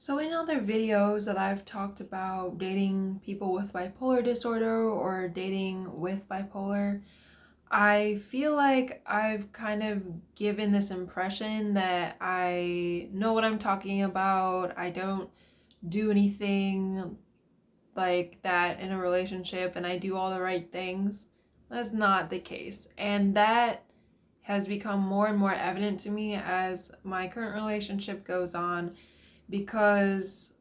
So in other videos that I've talked about dating people with bipolar disorder or dating with bipolar, I feel like I've kind of given this impression that I know what I'm talking about. I don't do anything like that in a relationship and I do all the right things. That's not the case. And that has become more and more evident to me as my current relationship goes on because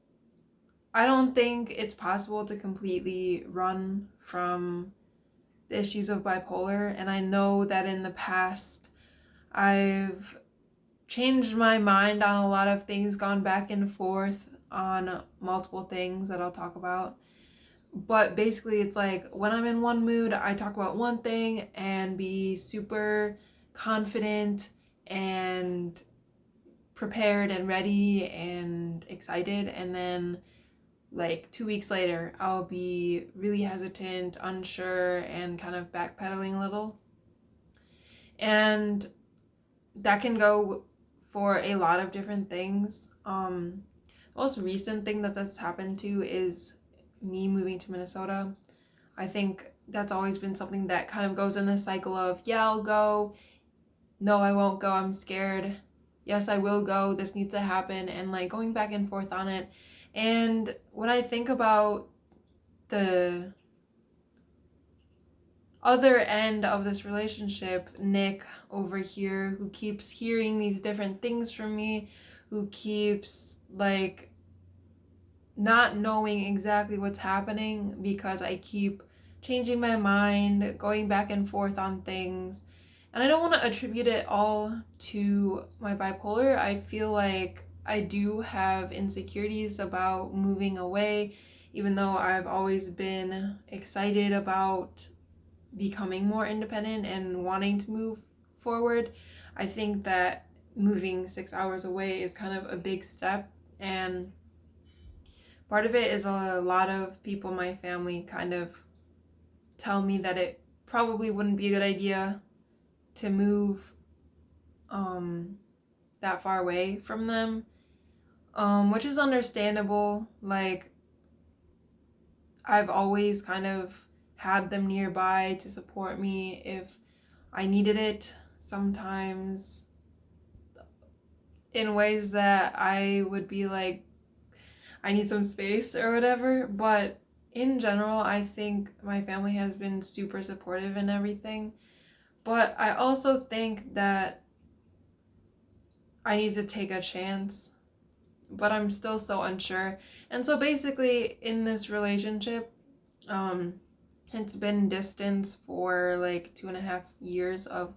I don't think it's possible to completely run from the issues of bipolar. And I know that in the past, I've changed my mind on a lot of things, gone back and forth on multiple things that I'll talk about. But basically, it's like when I'm in one mood, I talk about one thing and be super confident and prepared and ready and excited. And then like 2 weeks later, I'll be really hesitant, unsure, and kind of backpedaling a little. And that can go for a lot of different things. The most recent thing that's happened to is me moving to Minnesota. I think that's always been something that kind of goes in this cycle of, yeah, I'll go. No, I won't go. I'm scared. Yes, I will go. This needs to happen. And like going back and forth on it. And when I think about the other end of this relationship, Nick over here, who keeps hearing these different things from me, who keeps like not knowing exactly what's happening because I keep changing my mind, going back and forth on things. And I don't want to attribute it all to my bipolar. I feel like I do have insecurities about moving away, even though I've always been excited about becoming more independent and wanting to move forward. I think that moving 6 hours away is kind of a big step, and part of it is a lot of people in my family kind of tell me that it probably wouldn't be a good idea to move um, that far away from them, which is understandable. Like, I've always kind of had them nearby to support me if I needed it. Sometimes in ways that I would be like, I need some space or whatever. But in general, I think my family has been super supportive and everything. But I also think that I need to take a chance, but I'm still so unsure. And so basically, in this relationship, um, it's been distance for like 2.5 years of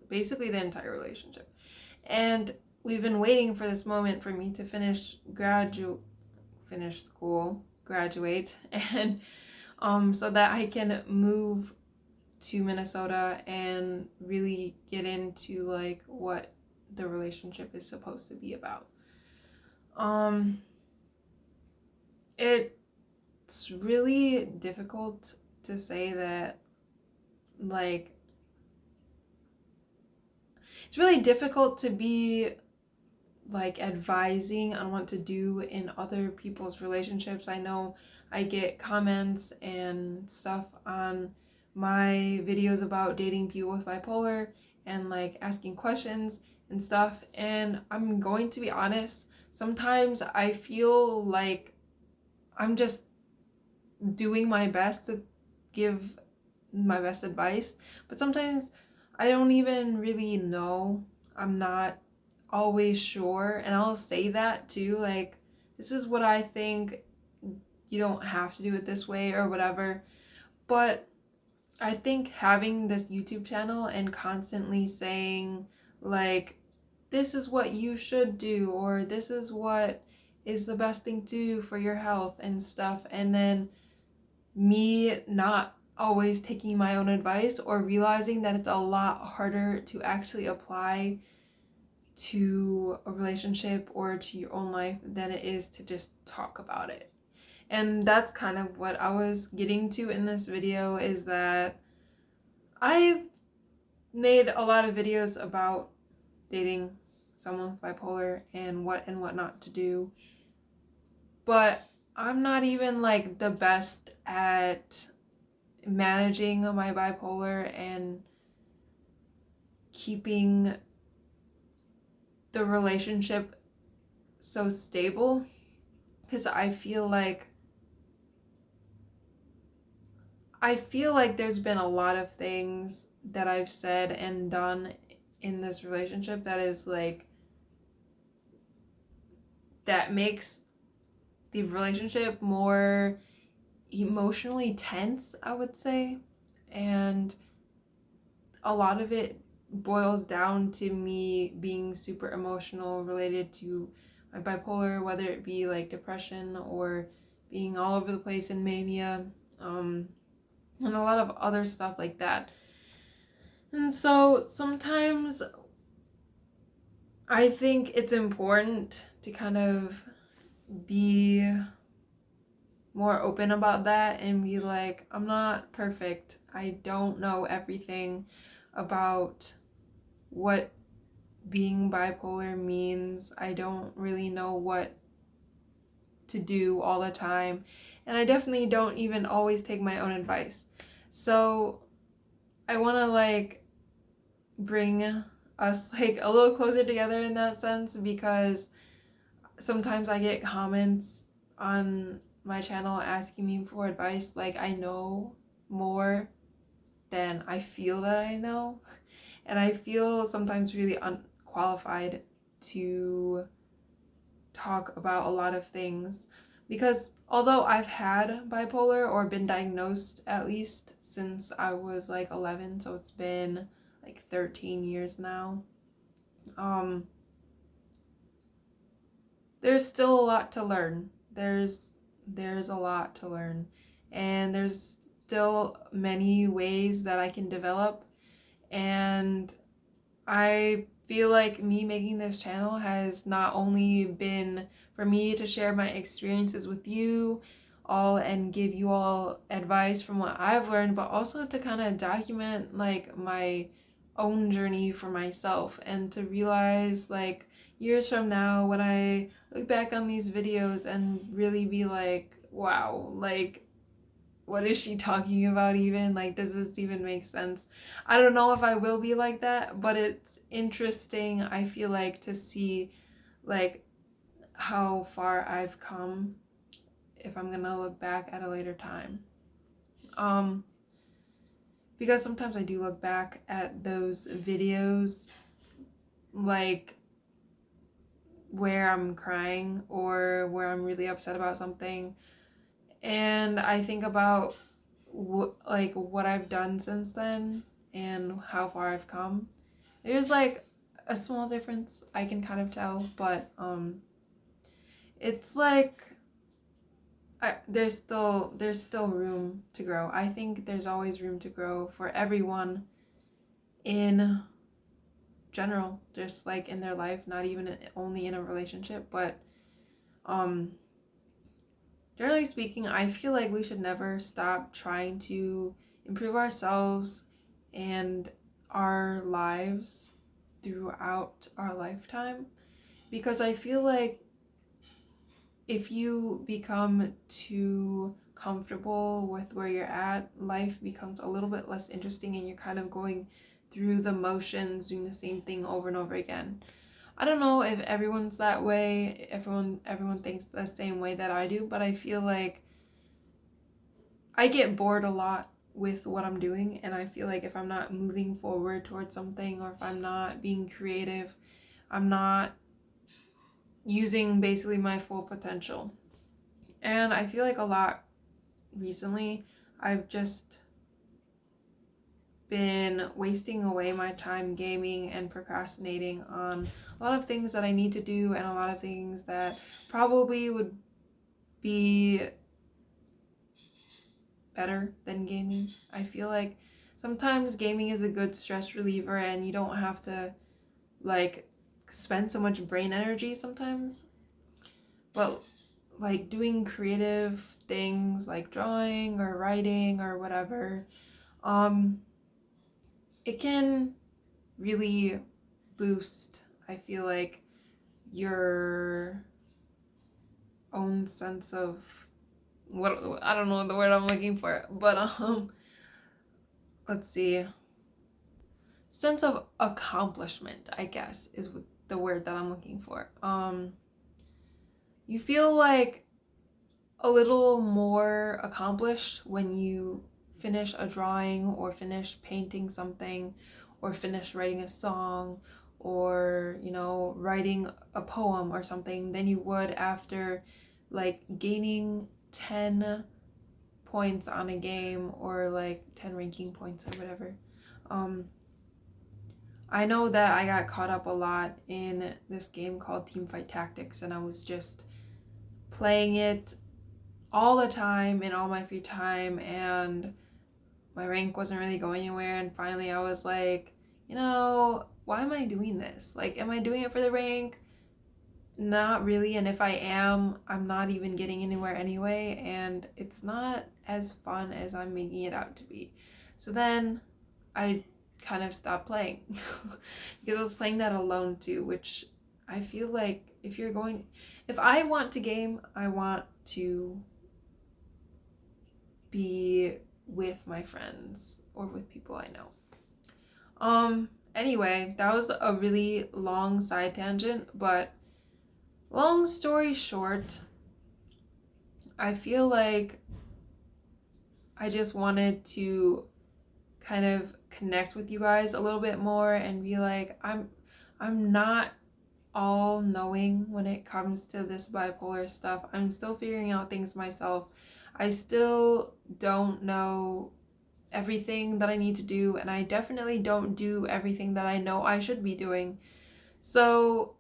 basically the entire relationship. And we've been waiting for this moment for me to finish school, graduate, and so that I can move to Minnesota and really get into like what the relationship is supposed to be about. Um it's really difficult to say that like it's really difficult to be like advising on what to do in other people's relationships. I know I get comments and stuff on my videos about dating people with bipolar and like asking questions and stuff. And I'm going to be honest, sometimes I feel like I'm just doing my best to give my best advice, but sometimes I don't even really know. I'm not always sure, and I'll say that too, like, this is what I think, you don't have to do it this way or whatever. But I think having this YouTube channel and constantly saying like, this is what you should do, or this is what is the best thing to do for your health and stuff, and then me not always taking my own advice or realizing that it's a lot harder to actually apply to a relationship or to your own life than it is to just talk about it. And that's kind of what I was getting to in this video, is that I've made a lot of videos about dating someone with bipolar and what not to do. but I'm not even like the best at managing my bipolar and keeping the relationship so stable, because I feel like there's been a lot of things that I've said and done in this relationship that is like that makes the relationship more emotionally tense, I would say. And a lot of it boils down to me being super emotional related to my bipolar, whether it be like depression or being all over the place in mania, and a lot of other stuff like that. And so sometimes I think it's important to kind of be more open about that and be like, I'm not perfect. I don't know everything about what being bipolar means. I don't really know what to do all the time. And I definitely don't even always take my own advice. So I want to like bring us like a little closer together in that sense, because sometimes I get comments on my channel asking me for advice like I know more than I feel that I know, and I feel sometimes really unqualified to talk about a lot of things, because although I've had bipolar, or been diagnosed at least since I was like 11, so it's been like 13 years now, um there's still a lot to learn. There's a lot to learn, and there's still many ways that I can develop. And I feel like me making this channel has not only been for me to share my experiences with you all and give you all advice from what I've learned, but also to kind of document like my own journey for myself, and to realize like years from now when I look back on these videos and really be like, wow, like what is she talking about even? Like, does this even make sense? I don't know if I will be like that, but it's interesting, I feel like, to see like how far I've come if I'm gonna look back at a later time. Um, because sometimes I do look back at those videos like where I'm crying or where I'm really upset about something, and I think about what I've done since then and how far I've come. There's like a small difference I can kind of tell, but it's like there's still room to grow. I think there's always room to grow for everyone in general, just like in their life, not even only in a relationship, but um generally speaking, I feel like we should never stop trying to improve ourselves and our lives throughout our lifetime, because I feel like if you become too comfortable with where you're at, life becomes a little bit less interesting and you're kind of going through the motions, doing the same thing over and over again. I don't know if everyone's that way, everyone thinks the same way that I do, but I feel like I get bored a lot with what I'm doing, and I feel like if I'm not moving forward towards something, or if I'm not being creative, I'm not using basically my full potential. And I feel like a lot recently I've just been wasting away my time gaming and procrastinating on a lot of things that I need to do, and a lot of things that probably would be better than gaming. I feel like sometimes gaming is a good stress reliever and you don't have to like spend so much brain energy sometimes. But like doing creative things like drawing or writing or whatever, um it can really boost, I feel like, your own sense of what, I don't know the word I'm looking for, but let's see, sense of accomplishment, I guess, is the word that I'm looking for. You feel like a little more accomplished when you finish a drawing or finish painting something or finish writing a song or, you know, writing a poem or something than you would after like gaining 10 points on a game or like 10 ranking points or whatever. I know that I got caught up a lot in this game called Teamfight Tactics, and I was just playing it all the time in all my free time, and my rank wasn't really going anywhere. And finally I was like, you know, why am I doing this? Like, am I doing it for the rank? Not really. And if I am, I'm not even getting anywhere anyway, and it's not as fun as I'm making it out to be. So then I kind of stopped playing because I was playing that alone too, which I feel like if I want to game, I want to be with my friends or with people I know. Anyway, that was a really long side tangent, but long story short, I feel like I just wanted to kind of connect with you guys a little bit more and be like, I'm not all knowing when it comes to this bipolar stuff. I'm still figuring out things myself. I still don't know everything that I need to do, and I definitely don't do everything that I know I should be doing. So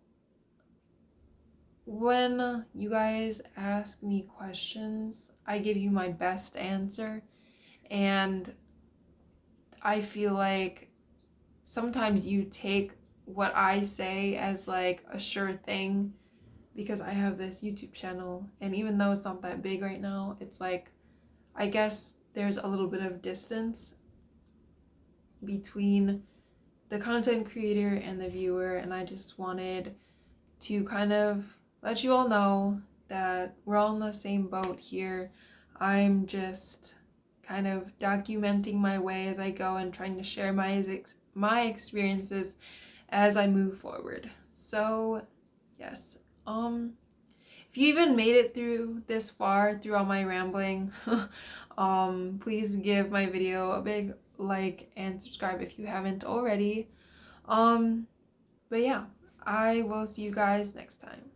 when you guys ask me questions, I give you my best answer, and I feel like sometimes you take what I say as like a sure thing because I have this YouTube channel, and even though it's not that big right now, it's like, I guess there's a little bit of distance between the content creator and the viewer, and I just wanted to kind of let you all know that we're all in the same boat here. I'm just kind of documenting my way as I go and trying to share my experiences as I move forward. So, yes. If you even made it through this far through all my rambling, please give my video a big like and subscribe if you haven't already. But yeah, I will see you guys next time.